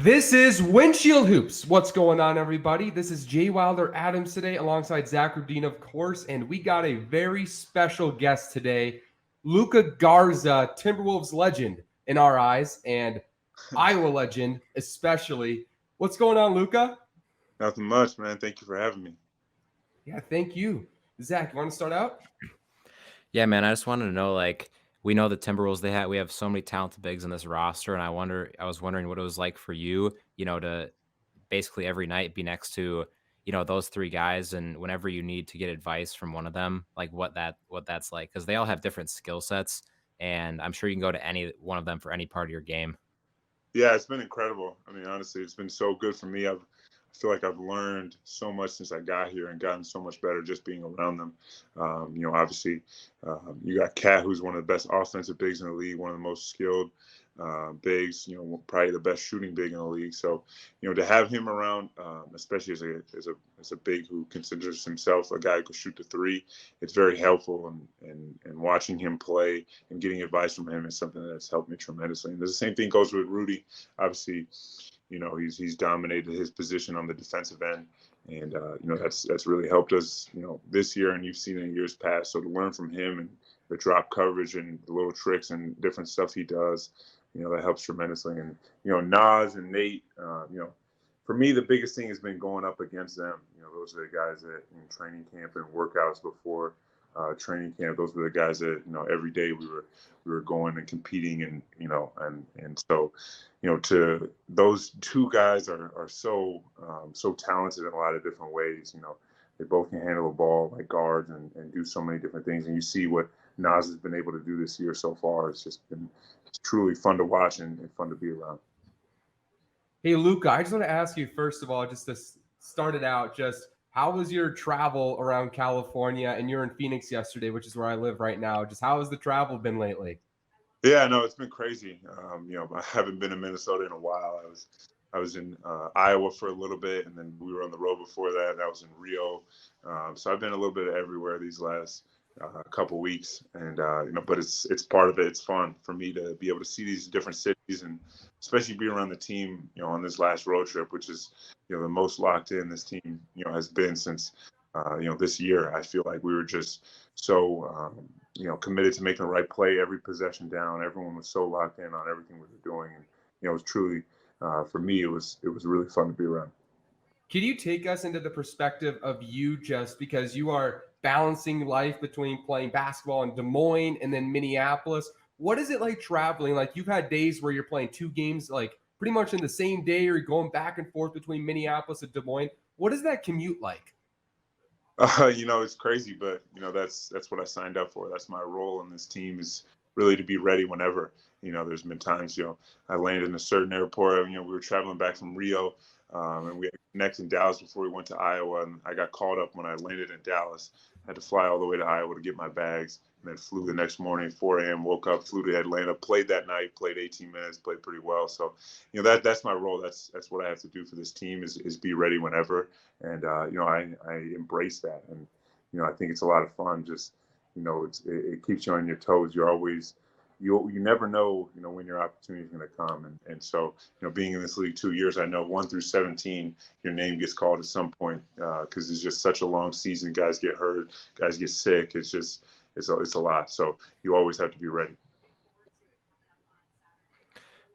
This is Windshield Hoops. What's going on, everybody? This is Jay Wilder Adams today, alongside Zach Rudine, of course, and we got a very special guest today, Luka Garza, Timberwolves legend in our eyes, and Iowa legend especially. What's going on, Luka? Nothing much, man. Thank you for having me. Yeah, thank you. Zach, you want to start out? Yeah, man, I just wanted to know, we know the Timberwolves, we have so many talented bigs in this roster, and I was wondering what it was like for you, to basically every night be next to, those three guys, and whenever you need to get advice from one of them, like what that's like, because they all have different skill sets, and I'm sure you can go to any one of them for any part of your game. Yeah, it's been incredible. I mean, honestly, it's been so good for me. I feel like I've learned so much since I got here and gotten so much better just being around them. Obviously, you got Cat, who's one of the best offensive bigs in the league, one of the most skilled bigs, probably the best shooting big in the league. So, to have him around, especially as a big who considers himself a guy who can shoot the three, it's very helpful. And watching him play and getting advice from him is something that's helped me tremendously. And the same thing goes with Rudy. Obviously, he's dominated his position on the defensive end, and that's really helped us, this year, and you've seen it in years past. So to learn from him and the drop coverage and the little tricks and different stuff he does, that helps tremendously. And Naz and Nate, for me, the biggest thing has been going up against them. Those are the guys that in training camp and workouts before training camp, those were the guys that every day we were going and competing, and so to those two guys are so talented in a lot of different ways. They both can handle the ball like guards and do so many different things. And you see what Naz has been able to do this year so far. It's truly fun to watch and fun to be around. Hey, Luka, I just want to ask you, first of all, just to start it out, just how was your travel around California? And you're in Phoenix yesterday, which is where I live right now. Just how has the travel been lately? Yeah, no, it's been crazy. I haven't been in Minnesota in a while. I was in Iowa for a little bit, and then we were on the road before that. And I was in Rio. So I've been a little bit everywhere these last couple weeks, and but it's part of it. It's fun for me to be able to see these different cities, and especially be around the team, on this last road trip, which is the most locked in this team has been since this year. I feel like we were just so committed to making the right play every possession down. Everyone was so locked in on everything we were doing, and it was truly for me, it was really fun to be around. Can you take us into the perspective of you, just because you are balancing life between playing basketball in Des Moines and then Minneapolis? What is it like traveling? Like, you've had days where you're playing two games like pretty much in the same day, or you're going back and forth between Minneapolis and Des Moines. What is that commute like? It's crazy, but that's what I signed up for. That's my role in this team, is really to be ready whenever. There's been times, I landed in a certain airport. We were traveling back from Rio, and we had to connect in Dallas before we went to Iowa, and I got called up when I landed in Dallas. I had to fly all the way to Iowa to get my bags, and then flew the next morning, 4 a.m., woke up, flew to Atlanta, played that night, played 18 minutes, played pretty well. So, that's my role. That's what I have to do for this team, is be ready whenever. And, I embrace that. And, I think it's a lot of fun. Just, it keeps you on your toes. You're always, you never know, when your opportunity is going to come. And so, being in this league 2 years, I know 1 through 17, your name gets called at some point, because it's just such a long season. Guys get hurt, guys get sick. It's a lot. So you always have to be ready.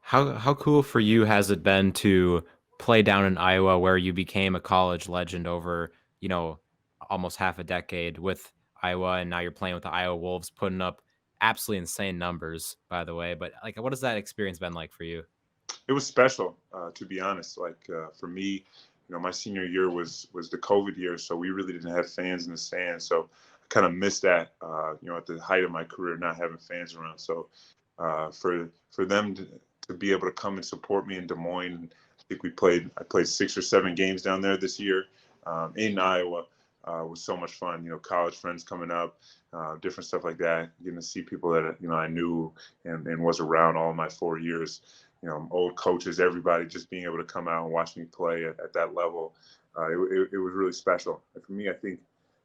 How cool for you has it been to play down in Iowa, where you became a college legend over, almost half a decade with Iowa, and now you're playing with the Iowa Wolves, putting up absolutely insane numbers, by the way. But what has that experience been like for you? It was special, to be honest. For me, my senior year was the COVID year, so we really didn't have fans in the stands. So I kind of missed that, at the height of my career, not having fans around. So for them to be able to come and support me in Des Moines, I think I played 6 or 7 games down there this year, in Iowa. Was so much fun. College friends coming up, different stuff like that. Getting to see people that I knew and was around all my 4 years. Old coaches, everybody, just being able to come out and watch me play at that level. It was really special. And for me, I think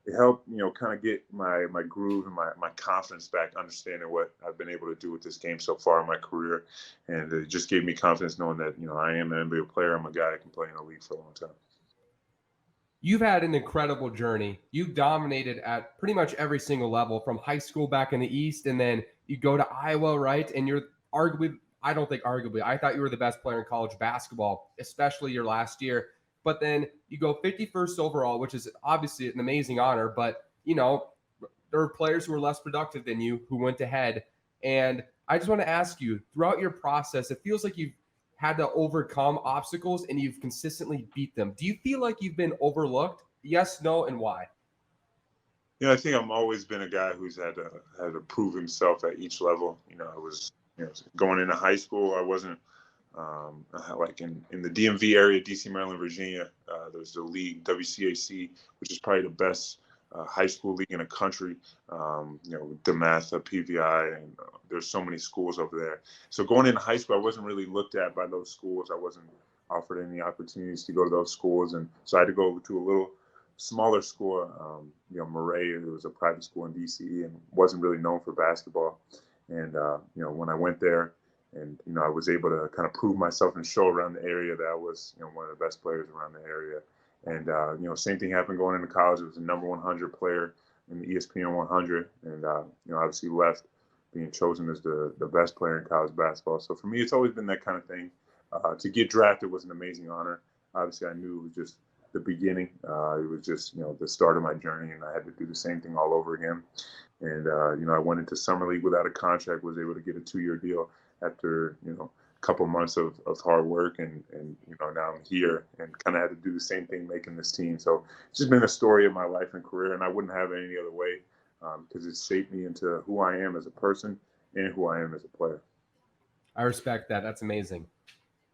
it helped, kind of get my groove and my confidence back, understanding what I've been able to do with this game so far in my career. And it just gave me confidence knowing that, I am an NBA player. I'm a guy that can play in the league for a long time. You've had an incredible journey. You've dominated at pretty much every single level, from high school back in the East, and then you go to Iowa, right? And you're arguably, I don't think arguably, I thought you were the best player in college basketball, especially your last year. But then you go 51st overall, which is obviously an amazing honor. But, there are players who are less productive than you who went ahead. And I just want to ask you, throughout your process, it feels like you've had to overcome obstacles and you've consistently beat them. Do you feel like you've been overlooked? Yes, no, and why? I think I've always been a guy who's had to prove himself at each level. I was, going into high school, I wasn't like in the DMV area, DC, Maryland, Virginia. There's the league, WCAC, which is probably the best high school league in the country. DeMath, PVI, and there's so many schools over there. So going into high school, I wasn't really looked at by those schools. I wasn't offered any opportunities to go to those schools, and so I had to go to a little smaller school. Murray, it was a private school in DC, and wasn't really known for basketball. And when I went there, and I was able to kind of prove myself and show around the area that I was one of the best players around the area. And same thing happened going into college. It was the number 100 player in the ESPN 100, and obviously left being chosen as the best player in college basketball. So for me, it's always been that kind of thing. To get drafted was an amazing honor. Obviously, I knew it was just the beginning. It was just the start of my journey, and I had to do the same thing all over again. And I went into summer league without a contract, was able to get a 2-year deal after a couple months of hard work, and now I'm here and kind of had to do the same thing making this team. So it's just been a story of my life and career, and I wouldn't have it any other way, because it's shaped me into who I am as a person and who I am as a player. I respect that. That's amazing.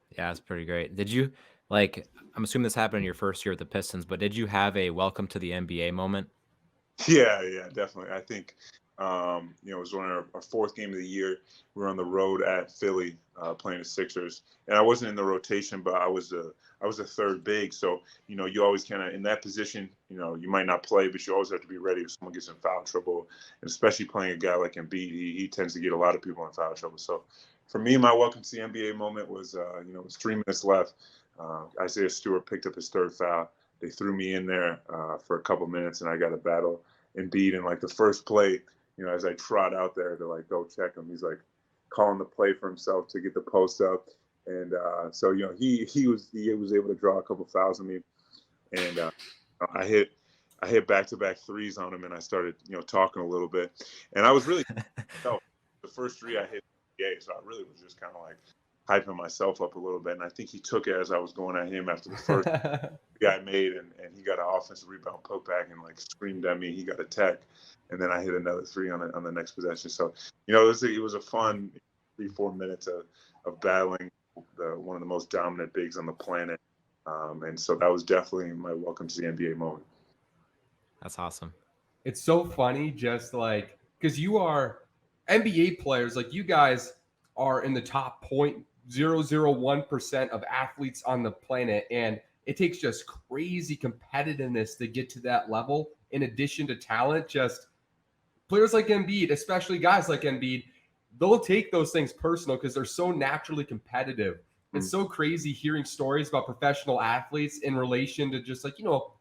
Yeah, that's pretty great. Did you, I'm assuming this happened in your first year with the Pistons, but did you have a welcome to the NBA moment? Yeah, definitely. I think, it was on our fourth game of the year. We were on the road at Philly, playing the Sixers, and I wasn't in the rotation, but I was the third big. So, you always kind of in that position, you might not play, but you always have to be ready if someone gets in foul trouble, and especially playing a guy like Embiid, he tends to get a lot of people in foul trouble. So for me, my welcome to the NBA moment was, it was 3 minutes left. Isaiah Stewart picked up his third foul. They threw me in there for a couple minutes, and I got to battle Embiid. And the first play, as I trot out there to go check him, he's calling the play for himself to get the post up. And so he was able to draw a couple fouls on me, and I hit back-to-back threes on him, and I started talking a little bit, and I was really the first three I hit, so I really was just kind of hyping myself up a little bit. And I think he took it as I was going at him after the first guy made, and he got an offensive rebound putback and screamed at me. He got a tech, and then I hit another three on the next possession. So, it was a fun 3-4 minutes of battling one of the most dominant bigs on the planet. And so that was definitely my welcome to the NBA moment. That's awesome. It's so funny, just because you are NBA players, you guys are in the top 0.001% of athletes on the planet. And it takes just crazy competitiveness to get to that level. In addition to talent, just players like Embiid, especially guys like Embiid, they'll take those things personal because they're so naturally competitive. It's so crazy hearing stories about professional athletes in relation to just a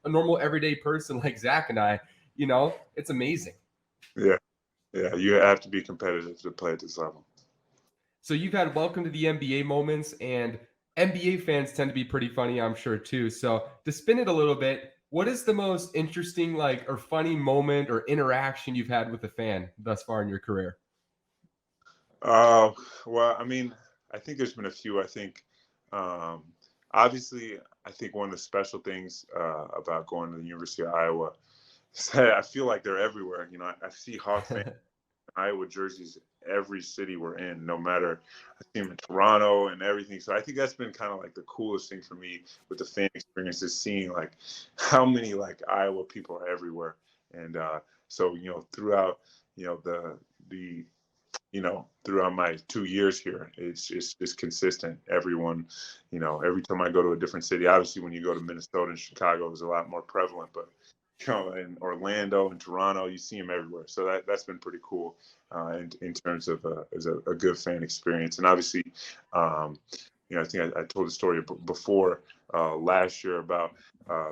normal everyday person like Zach and I. It's amazing. Yeah, you have to be competitive to play at this level. So you've had welcome to the NBA moments, and NBA fans tend to be pretty funny, I'm sure, too. So to spin it a little bit, what is the most interesting, or funny moment or interaction you've had with a fan thus far in your career? Well, I think there's been a few. I think, obviously, I think one of the special things about going to the University of Iowa is that I feel like they're everywhere. I see Hawk fans, Iowa jerseys every city we're in, no matter, I see them in Toronto and everything. So I think that's been kind of the coolest thing for me with the fan experience, is seeing how many Iowa people are everywhere. And so throughout throughout my 2 years here, it's consistent. Everyone, every time I go to a different city, obviously when you go to Minnesota and Chicago, it's a lot more prevalent, but in Orlando and Toronto. You see him everywhere. So that's been pretty cool in terms of as a good fan experience. And obviously, I think I told the story before last year about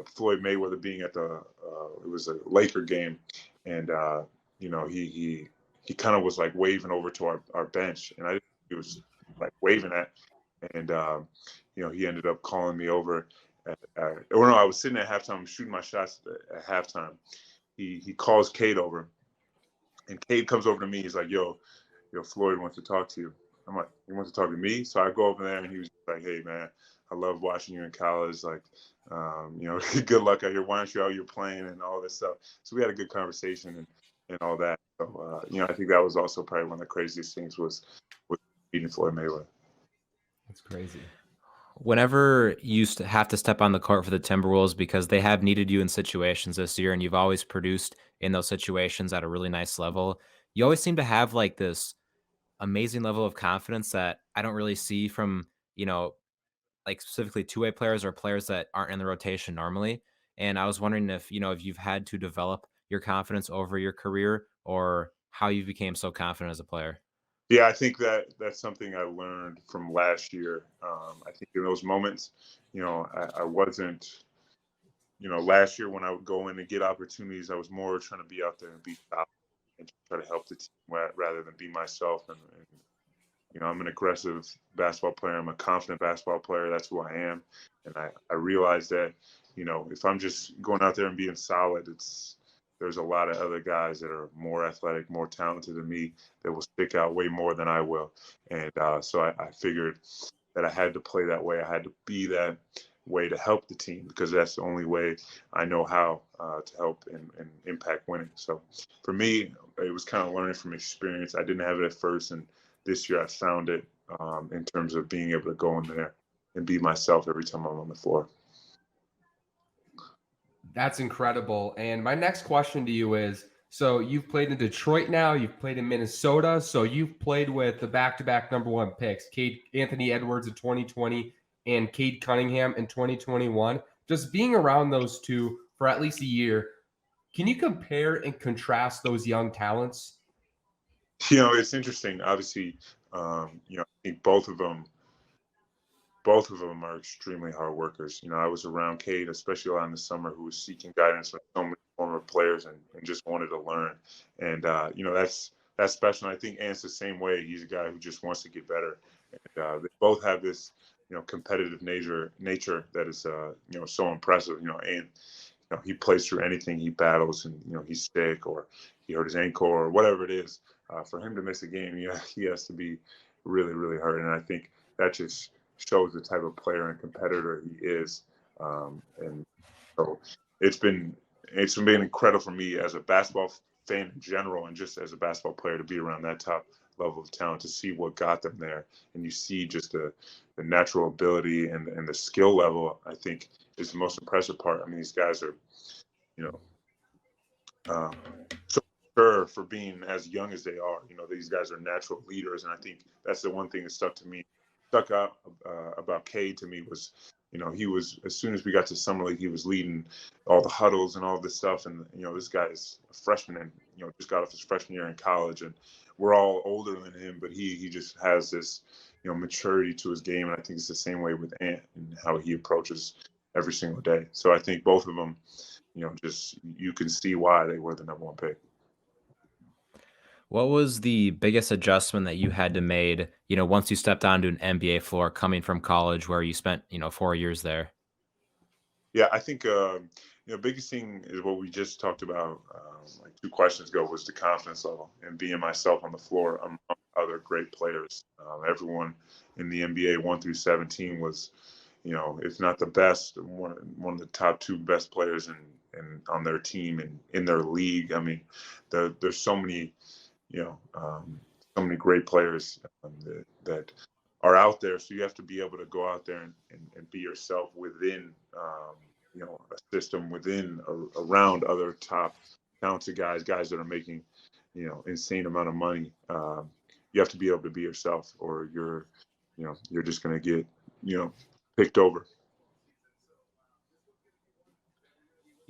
Floyd Mayweather being at it was a Laker game, and he kind of was like waving over to our bench, and he was like waving at, and he ended up calling me over. Or no, I was sitting at halftime, shooting my shots at halftime. He calls Cade over, and Cade comes over to me. He's like, "Yo, Floyd wants to talk to you." I'm like, "He wants to talk to me?" So I go over there, and he was like, "Hey, man, I love watching you in college. Like, good luck out here. Why aren't you out here playing and all this stuff?" So we had a good conversation and all that. So I think that was also probably one of the craziest things was meeting Floyd Mayweather. That's crazy. Whenever you have to step on the court for the Timberwolves, because they have needed you in situations this year and you've always produced in those situations at a really nice level, you always seem to have like this amazing level of confidence that I don't really see from, like specifically two-way players or players that aren't in the rotation normally. And I was wondering if you've had to develop your confidence over your career or how you became so confident as a player. Yeah, I think that's something I learned from last year. I think in those moments, I wasn't, last year when I would go in and get opportunities, I was more trying to be out there and be solid and try to help the team rather than be myself. And I'm an aggressive basketball player. I'm a confident basketball player. That's who I am. And I realized that, if I'm just going out there and being solid, there's a lot of other guys that are more athletic, more talented than me that will stick out way more than I will. And so I figured that I had to play that way. I had to be that way to help the team because that's the only way I know how to help and impact winning. So for me, it was kind of learning from experience. I didn't have it at first, and this year I found it in terms of being able to go in there and be myself every time I'm on the floor. That's incredible. And my next question to you is, so you've played in Detroit now, you've played in Minnesota, so you've played with the back-to-back number one picks, Anthony Edwards in 2020 and Cade Cunningham in 2021. Just being around those two for at least a year, can you compare and contrast those young talents? It's interesting. Obviously, I think both of them are extremely hard workers. I was around Cade, especially a lot in the summer, who was seeking guidance from so many former players and just wanted to learn. And, that's special. And I think Ant's the same way. He's a guy who just wants to get better. And they both have this, competitive nature that is, so impressive. And he plays through anything. He battles, and he's sick or he hurt his ankle or whatever it is. For him to miss a game, he has to be really, really hurt. And I think that just shows the type of player and competitor he is. And so it's been incredible for me as a basketball fan in general, and just as a basketball player to be around that top level of talent, to see what got them there, and you see just the natural ability and the skill level. I think is the most impressive part. I mean, these guys are, so sure for being as young as they are. These guys are natural leaders, and I think that's the one thing that stuck out about Cade to me was, he was, as soon as we got to summer league, he was leading all the huddles and all this stuff. And this guy is a freshman and just got off his freshman year in college, and we're all older than him, but he just has this maturity to his game, and I think it's the same way with Ant and how he approaches every single day. So I think both of them, just you can see why they were the number one pick. What was the biggest adjustment that you had to made, once you stepped onto an NBA floor coming from college where you spent, 4 years there? Yeah, I think biggest thing is what we just talked about like 2 questions ago, was the confidence level and being myself on the floor among other great players. Everyone in the NBA 1 through 17 was, if not the best, one of the top 2 best players in on their team and in their league. I mean, there's so many, so many great players that are out there. So you have to be able to go out there and be yourself within, a system around other top talented guys that are making, insane amount of money. You have to be able to be yourself, or you're just going to get, picked over.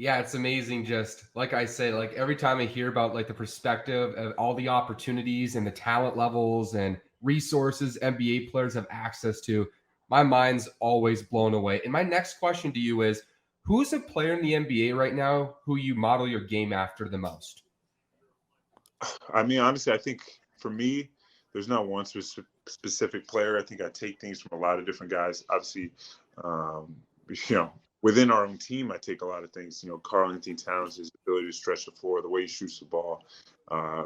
Yeah, it's amazing. Just like I say, like every time I hear about like the perspective of all the opportunities and the talent levels and resources NBA players have access to, my mind's always blown away. And my next question to you is, who's a player in the NBA right now who you model your game after the most? I mean, honestly, I think for me, there's not one specific player. I think I take things from a lot of different guys. Obviously, um, you know, within our own team, I take a lot of things. Karl-Anthony Towns, his ability to stretch the floor, the way he shoots the ball.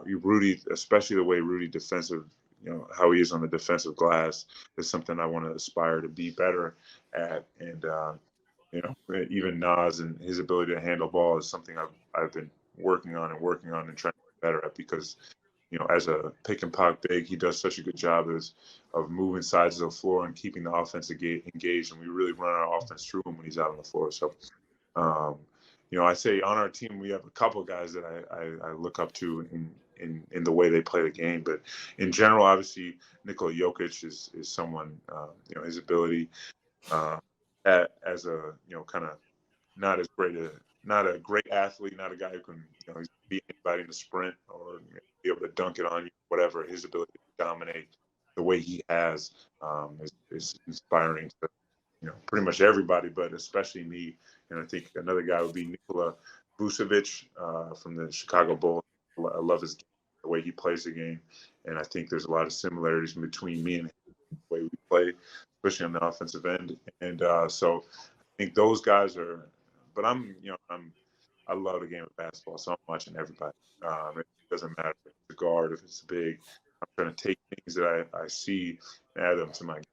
Rudy, especially the way Rudy defensive, how he is on the defensive glass is something I want to aspire to be better at. And even Naz and his ability to handle ball is something I've been working on and trying to get better at because as a pick and pop big, he does such a good job of moving sides of the floor and keeping the offense engaged, and we really run our offense through him when he's out on the floor. So, um, I say on our team we have a couple of guys that I look up to in the way they play the game, but in general, obviously, Nikola Jokic is someone his ability uh, as a kind of not as great a not a great athlete, not a guy who can beat anybody in the sprint or be able to dunk it on you, whatever. His ability to dominate the way he has is inspiring to pretty much everybody, but especially me. And I think another guy would be Nikola Vucevic from the Chicago Bulls. I love his game, the way he plays the game, and I think there's a lot of similarities between me and him, the way we play, especially on the offensive end. And so I think those guys are. But I love the game of basketball, so I'm watching everybody. It doesn't matter if it's a guard, if it's big. I'm trying to take things that I see and add them to my game.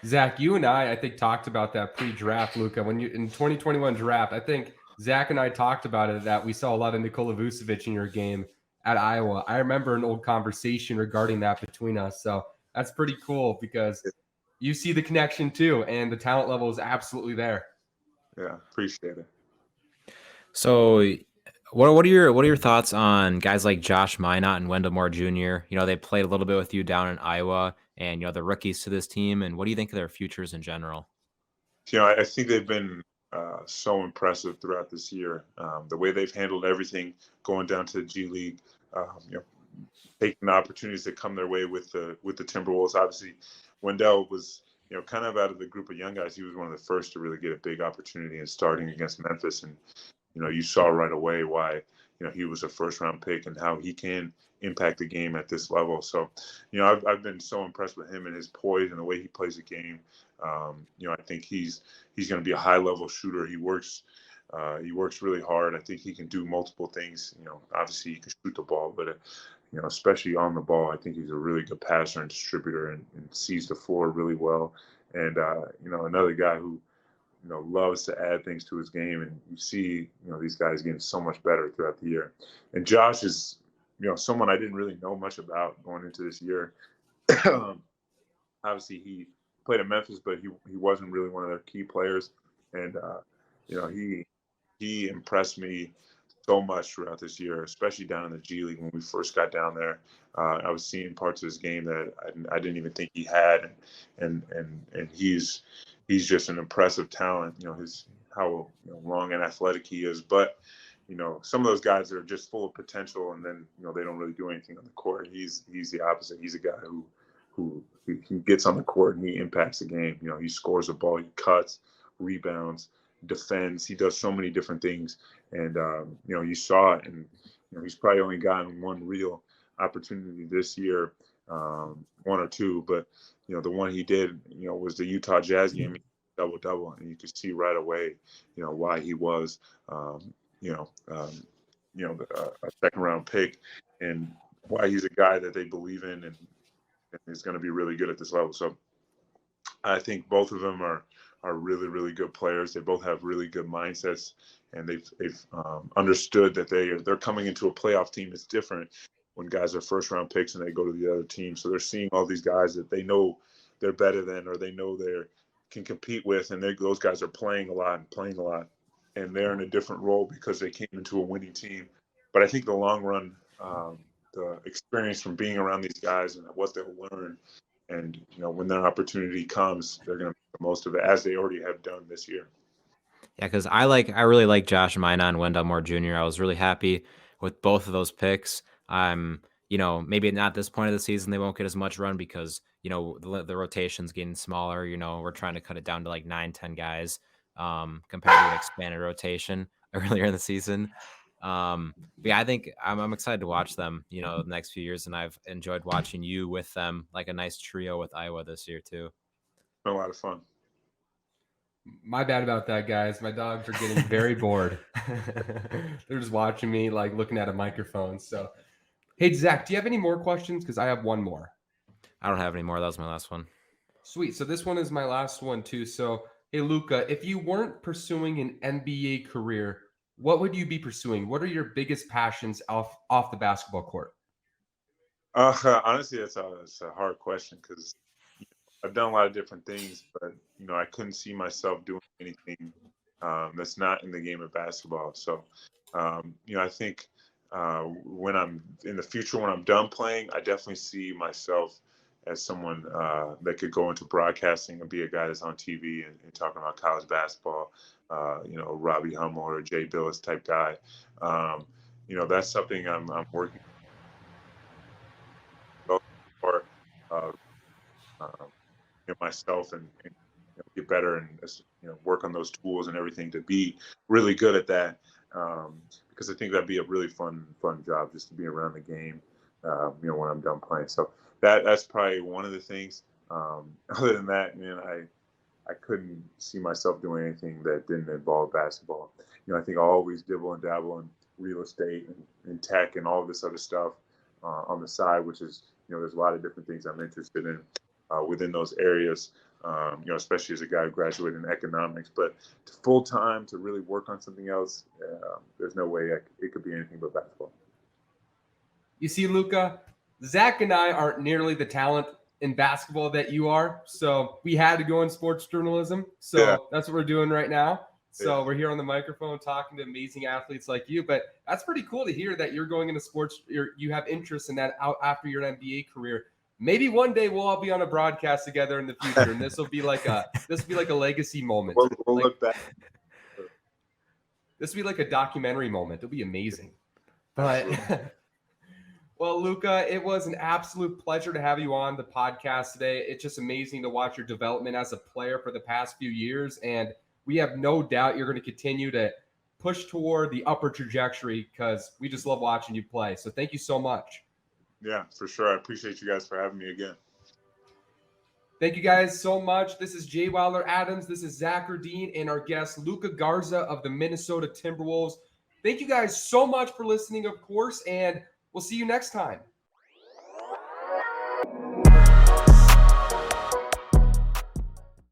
Zach, you and I think, talked about that pre-draft, Luka. When you in 2021 draft, I think Zach and I talked about it that we saw a lot of Nikola Vucevic in your game at Iowa. I remember an old conversation regarding that between us. So that's pretty cool because you see the connection too, and the talent level is absolutely there. Yeah, appreciate it. So, what are your thoughts on guys like Josh Minot and Wendell Moore Jr.? They played a little bit with you down in Iowa, and the rookies to this team. And what do you think of their futures in general? I think they've been so impressive throughout this year. The way they've handled everything, going down to the G League, taking the opportunities that come their way with the Timberwolves. Obviously, Wendell was kind of out of the group of young guys. He was one of the first to really get a big opportunity in starting against Memphis, and you saw right away why he was a first round pick and how he can impact the game at this level. So, I've been so impressed with him and his poise and the way he plays the game. I think he's going to be a high level shooter. He works really hard. I think he can do multiple things. Obviously he can shoot the ball, but especially on the ball, I think he's a really good passer and distributor and sees the floor really well. And another guy who loves to add things to his game, and you see these guys getting so much better throughout the year. And Josh is someone I didn't really know much about going into this year. Obviously he played at Memphis, but he wasn't really one of their key players, and he impressed me so much throughout this year, especially down in the G League when we first got down there. I was seeing parts of his game that I didn't even think he had, and he's just an impressive talent. His how long and athletic he is, but some of those guys are just full of potential, and then they don't really do anything on the court. He's the opposite. He's a guy who he gets on the court and he impacts the game. He scores a ball, he cuts, rebounds, defends. He does so many different things, and you saw it. And he's probably only gotten one real opportunity this year, one or two, but the one he did, was the Utah Jazz game, double, and you could see right away, why he was, a second round pick, and why he's a guy that they believe in and is going to be really good at this level. So I think both of them are really, really good players. They both have really good mindsets, and they've understood that they're coming into a playoff team. It's different when guys are first round picks and they go to the other team. So they're seeing all these guys that they know they're better than, or they know they can compete with, and those guys are playing a lot, and they're in a different role because they came into a winning team. But I think the long run, the experience from being around these guys and what they'll learn, and when their opportunity comes, they're going to make the most of it, as they already have done this year. Yeah, because I really like Josh Mina and Wendell Moore Jr. I was really happy with both of those picks. Maybe not at this point of the season they won't get as much run because the rotation's getting smaller. We're trying to cut it down to like 9, 10 guys compared to an expanded rotation earlier in the season. But yeah, I think I'm excited to watch them. The next few years, and I've enjoyed watching you with them, like a nice trio with Iowa this year too. It's been a lot of fun. My bad about that, guys. My dogs are getting very bored. They're just watching me, like looking at a microphone. So, hey, Zach, do you have any more questions? Because I have one more. I don't have any more. That was my last one. Sweet. So this one is my last one too. So, hey, Luka, if you weren't pursuing an NBA career, what would you be pursuing? What are your biggest passions off the basketball court? Honestly, that's a hard question because I've done a lot of different things, but I couldn't see myself doing anything that's not in the game of basketball. So, I think when I'm in the future, when I'm done playing, I definitely see myself as someone that could go into broadcasting and be a guy that's on TV and talking about college basketball. Robbie Hummel or Jay Billis type guy. That's something I'm working for. Myself and get better and work on those tools and everything to be really good at that, because I think that'd be a really fun job just to be around the game when I'm done playing. So that's probably one of the things. Other than that, I couldn't see myself doing anything that didn't involve basketball. I think I'll always dibble and dabble in real estate and tech and all this other stuff on the side, which is there's a lot of different things I'm interested in within those areas, especially as a guy who graduated in economics. But full time to really work on something else, there's no way it could be anything but basketball. You see, Luka, Zach and I aren't nearly the talent in basketball that you are. So we had to go in sports journalism. So That's what we're doing right now. So We're here on the microphone talking to amazing athletes like you. But that's pretty cool to hear that you're going into sports. You have interest in that out after your NBA career. Maybe one day we'll all be on a broadcast together in the future, and this will be like a legacy moment. We'll look back. This will be like a documentary moment. It'll be amazing. But well, Luka, it was an absolute pleasure to have you on the podcast today. It's just amazing to watch your development as a player for the past few years, and we have no doubt you're going to continue to push toward the upper trajectory because we just love watching you play. So thank you so much. Yeah, for sure. I appreciate you guys for having me again. Thank you guys so much. This is Jay Wilder Adams. This is Zach Dean and our guest, Luka Garza of the Minnesota Timberwolves. Thank you guys so much for listening, of course, and we'll see you next time.